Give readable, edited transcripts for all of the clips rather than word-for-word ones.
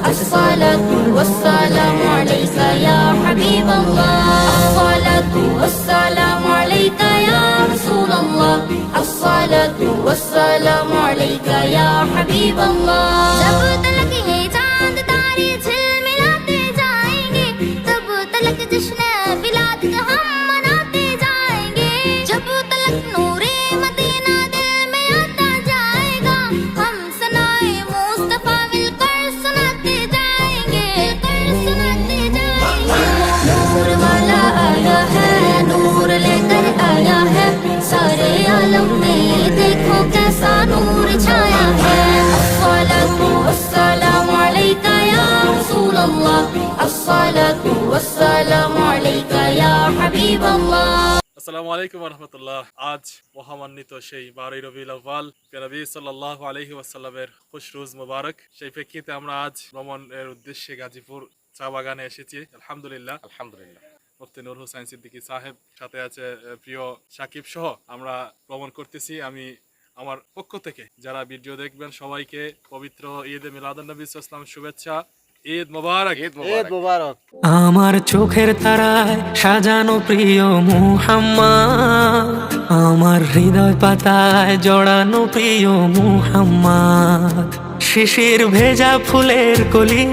الصلاة والسلام عليك يا حبيب الله الصلاة والسلام عليك يا رسول الله الصلاة والسلام عليك يا حبيب الله जब तलक ये चांद तारे झिलमिलाते जाएंगे तब तलक जश्न मिलाद का हम मनाते जाएंगे जब तलक नूरे मदीना दिल में आता जाएगा हम सनाए मुस्तफा मिलकर सुनाते जाएंगे नूर वाला आया है नूर लेकर आया है सारे आलम में देखो कैसा नूर छाया है अस्सलातु वस्सलामु अलैका या रसूल अल्लाह अस्सलातु वस्सलामु अलैका या हबीब अल्लाह আসসালামু আলাইকুম রহমতুল্লাহ। আজ মহামান্বিত সেই 12 রবিউল আউয়াল নবী সাল্লাল্লাহু আলাইহি ওয়াসাল্লামের খুশ রোজ মুবারক। সেই প্রেক্ষিতে আমরা আজ ভ্রমণের উদ্দেশ্যে গাজীপুর চা বাগানে এসেছি। আলহামদুলিল্লাহ মুফতি নূর হোসেন সিদ্দিকী সাহেব, সাথে আছে প্রিয় সাকিব সহ আমরা ভ্রমণ করতেছি। আমি আমার পক্ষ থেকে যারা ভিডিও দেখবেন সবাইকে পবিত্র ঈদে মিলাদুন নবী সাল্লাল্লাহু আলাইহি ওয়াসাল্লাম শুভেচ্ছা। ঈদ মোবারক, ঈদ মোবারক। আমার চোখের তারায় সাজানো প্রিয় মুহাম্মদ, আমার হৃদয় পাতায় জড়ানো প্রিয় মুহাম্মদ, শিশির ভেজা ফুলের কলি,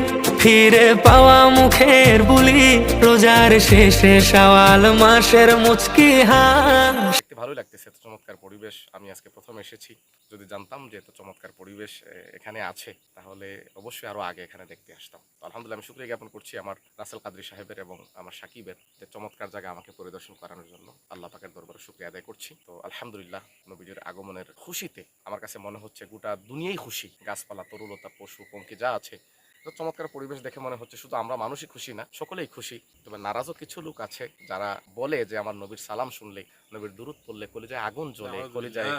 ফিরে পাওয়া মুখের বুলি, রোজার শেষে শাওয়াল মাসের মুচকি হাস। ভালো লাগতেছে, এত চমৎকার পরিবেশ। আমি আজকে প্রথম এসেছি, যদি জানতাম যে এত চমৎকার পরিবেশ এখানে আছে তাহলে অবশ্যই আরো আগে এখানে দেখতে আসতাম। তো আলহামদুলিল্লাহ, আমি শুকরিয়া জ্ঞাপন করছি আমার রাসেল কাদরী সাহেবের এবং আমার সাকিবের যে চমৎকার জায়গা আমাকে পরিদর্শন করানোর জন্য। আল্লাহ পাকের দরবারে শুকরিয়া আদায় করছি। তো আলহামদুলিল্লাহ, নবীজির আগমনের খুশিতে আমার কাছে মনে হচ্ছে গোটা দুনিয়াই খুশি। গাছপালা, তরুলতা, পশু পঙ্খী যা আছে, চমৎকার পরিবেশ দেখে মনে হচ্ছে শুধু আমরা মানুষই খুশি না, সকলেই খুশি। তবে নারাজও কিছু লোক আছে যারা বলে যে আমার নবীর সালাম শুনলে, নবীর দুরূদ পড়লে কলিজায় আগুন জ্বলে, কলিজায়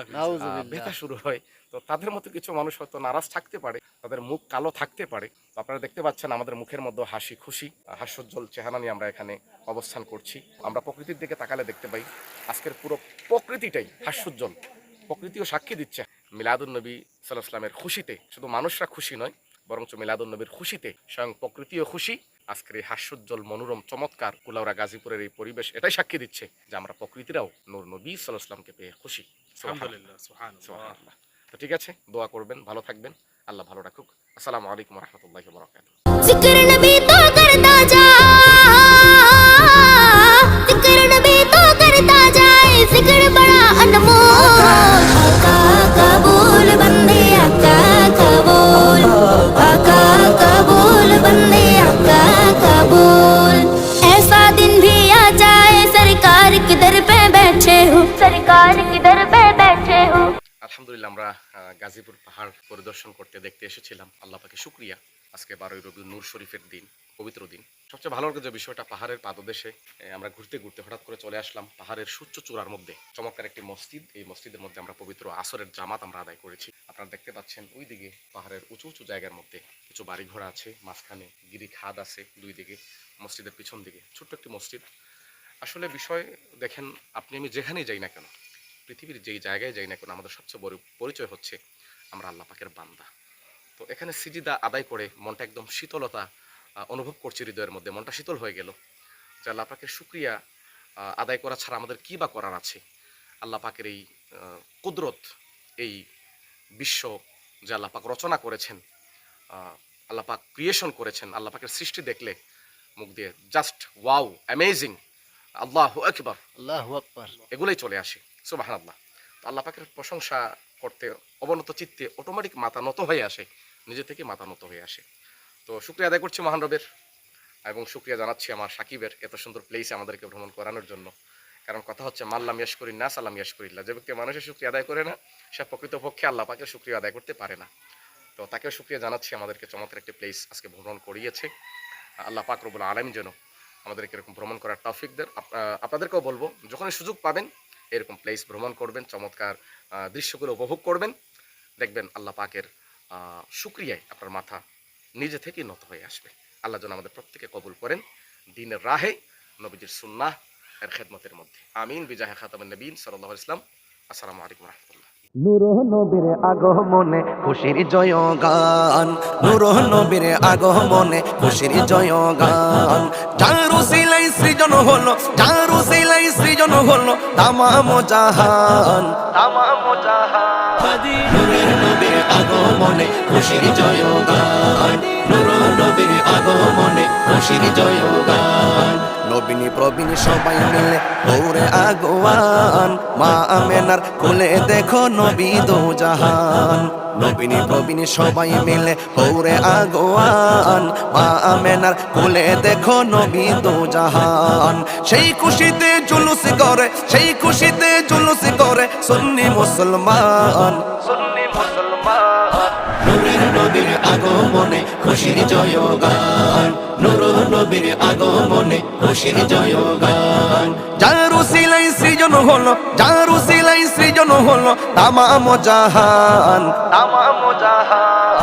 ব্যথা শুরু হয়। তো তাদের মতো কিছু মানুষ হয়তো নারাজ থাকতে পারে, তাদের মুখ কালো থাকতে পারে। তো আপনারা দেখতে পাচ্ছেন আমাদের মুখের মধ্যে হাসি, খুশি, হাস্যোজ্জ্বল চেহারা নিয়ে আমরা এখানে অবস্থান করছি। আমরা প্রকৃতির দিকে তাকালে দেখতে পাই আজকের পুরো প্রকৃতিটাই হাস্যোজ্জ্বল। প্রকৃতিও সাক্ষী দিচ্ছে মিলাদুন নবী সাল্লাল্লাহু আলাইহি ওয়াসাল্লামের খুশিতে শুধু মানুষরা খুশি নয়, বরঞ্চ মিলাদুন নবীর খুশিতে স্বয়ং প্রকৃতিও খুশি। আজকের এই হাস্যোজ্জ্বল, মনোরম, চমৎকার কুলাউড়া গাজীপুরের এই পরিবেশ এটাই সাক্ষী দিচ্ছে যে আমরা প্রকৃতিরাও নূর নবী সাল্লাল্লাহু আলাইহি ওয়াসাল্লামকে পেয়ে খুশি। আলহামদুলিল্লাহ, সুবহানাল্লাহ। তো ঠিক আছে, দোয়া করবেন, ভালো থাকবেন, আল্লাহ ভালো রাখুক। আসসালামু আলাইকুম ওয়া রাহমাতুল্লাহি ওয়া বারাকাতুহু। जिक्र नबी तो करता जा, जिक्र नबी तो करता जाए, जिक्र बड़ा अनमोल। आका कबूल बंदे, आका कबूल, आका कबूल बंदे, आका कबूल। ऐसा दिन भी आ जाए सरकार किधर पे बैठे हो, सरकार किधर पे बैठे हो। আলহামদুলিল্লাহ, আমরা গাজীপুর পাহাড় পরিদর্শন করতে দেখতে এসেছিলাম। আল্লাহ পাকে শুকরিয়া। আজকে 12 রবিউল নূর শরীফের দিন, পবিত্র দিন। সবচেয়ে ভালো লাগে যে বিষয়টা, পাহাড়ের পাদদেশে আমরা ঘুরতে ঘুরতে হঠাৎ করে চলে আসলাম পাহাড়ের সুচ্চ চূড়ার মধ্যে চমৎকার একটি মসজিদ। এই মসজিদের মধ্যে আমরা পবিত্র আসরের জামাত আমরা আদায় করেছি। আপনারা দেখতে পাচ্ছেন ওই দিকে পাহাড়ের উঁচু উঁচু জায়গার মধ্যে কিছু বাড়িঘর আছে, মাঝখানে গিরি খাদ আছে, দুই দিকে মসজিদের পিছন দিকে ছোট্ট একটি মসজিদ। আসলে বিষয় দেখেন, আপনি আমি যেখানেই যাই না কেন, পৃথিবীর যেই জায়গায় যাই না কেন, আমাদের সবচেয়ে বড় পরিচয় হচ্ছে আমরা আল্লাহ পাকের বান্দা। তো এখানে সিজদা আদায় করে মনটা একদম শীতলতা অনুভব করছি, হৃদয়ের মধ্যে মনটা শীতল হয়ে গেল যে আল্লাহ পাকের শুকরিয়া আদায় করা ছাড়া আমাদের কী বা করার আছে। আল্লাহ পাকের এই কুদরত, এই বিশ্ব যে আল্লাহ পাক রচনা করেছেন, আল্লাহ পাক ক্রিয়েশন করেছেন, আল্লাহ পাকের সৃষ্টি দেখলে মুখ দিয়ে জাস্ট ওয়াও, অ্যামেজিং, আল্লাহু আকবার, আল্লাহু আকবার এগুলোই চলে আসে। সুবহানাল্লাহ। তো আল্লাহ পাকের প্রশংসা করতে অবনত চিত্তে অটোমেটিক মাথা নত হয়ে আসে, নিজে থেকে মাথা নত হয়ে আসে। তো শুকরিয়া আদায় করছি মহান রবের, এবং শুকরিয়া জানাচ্ছি আমার সাকিবের এত সুন্দর প্লেসে আমাদেরকে ভ্রমণ করানোর জন্য। কারণ কথা হচ্ছে মাল্লাম ইয়াশকুরিন নাস আল্লাম ইয়াশকুরিল্লাহ। যে ব্যক্তি মানুষের শুকরিয়া আদায় করে না, সে প্রকৃতপক্ষে আল্লাহ পাকের শুকরিয়া আদায় করতে পারে না। তো তাকেও শুকরিয়া জানাচ্ছি, আমাদেরকে চমৎকার একটি প্লেস আজকে ভ্রমণ করিয়েছে। আল্লাহ পাক রব্বুল আলামিন যেন আমাদেরকে এরকম ভ্রমণ করার তৌফিক দেন। আপনাদেরকেও বলবো, যখনই সুযোগ পাবেন এরকম প্লেস ভ্রমণ করবেন, চমৎকার দৃশ্যগুলো উপভোগ করবেন, দেখবেন আল্লাহ পাকের শুকরিয়ায় আপনার মাথা নিজে থেকেই নত হয়ে আসবে। আল্লাহ যেন আমাদের প্রত্যেকে কবুল করেন দ্বীনের রাহে, নবীজির সুন্নাহ এর খেদমতের মধ্যে। আমিন বিজাহে খাতামুন নবীন সাল্লাল্লাহু আলাইহি ওয়াসাল্লাম। আসসালামু আলাইকুম ওয়া রাহমাতুল্লাহ। নূর নবীর আগমনে খুশির জয় গান, নূর নবীর আগমনে খুশির জয় গান। যার উসিলাই সৃজন হলো, যার উসিলাই সৃজন হলো তামাম জাহান, তামাম জাহান। নূরের নবীর আগমনে খুশির জয় গান, নূর নবীর আগমনে খুশির জয় গান। নবীনী প্রবীণী সবাই মিলে দৌড়ে আগোয়ান, মা আমেনার কোলে দেখো নবী দো জাহান। নবীনী প্রবীণী সবাই মিলে দৌড়ে আগোয়ান, মা আমেনার কোলে দেখো নবী দো জাহান। সেই খুশিতে জুলুস করে, সেই খুশিতে জুলুস করে সুন্নি মুসলমান, সুন্নি মুসলমান। নূরের নবীর আগমনে খুশির জয় গান, নূর নবীর আগমনে খুশির জয় গান। যার উসিলাই সৃজন হলো, যার উসিলাই সৃজন হলো তামাম জাহান, তামাম জাহান।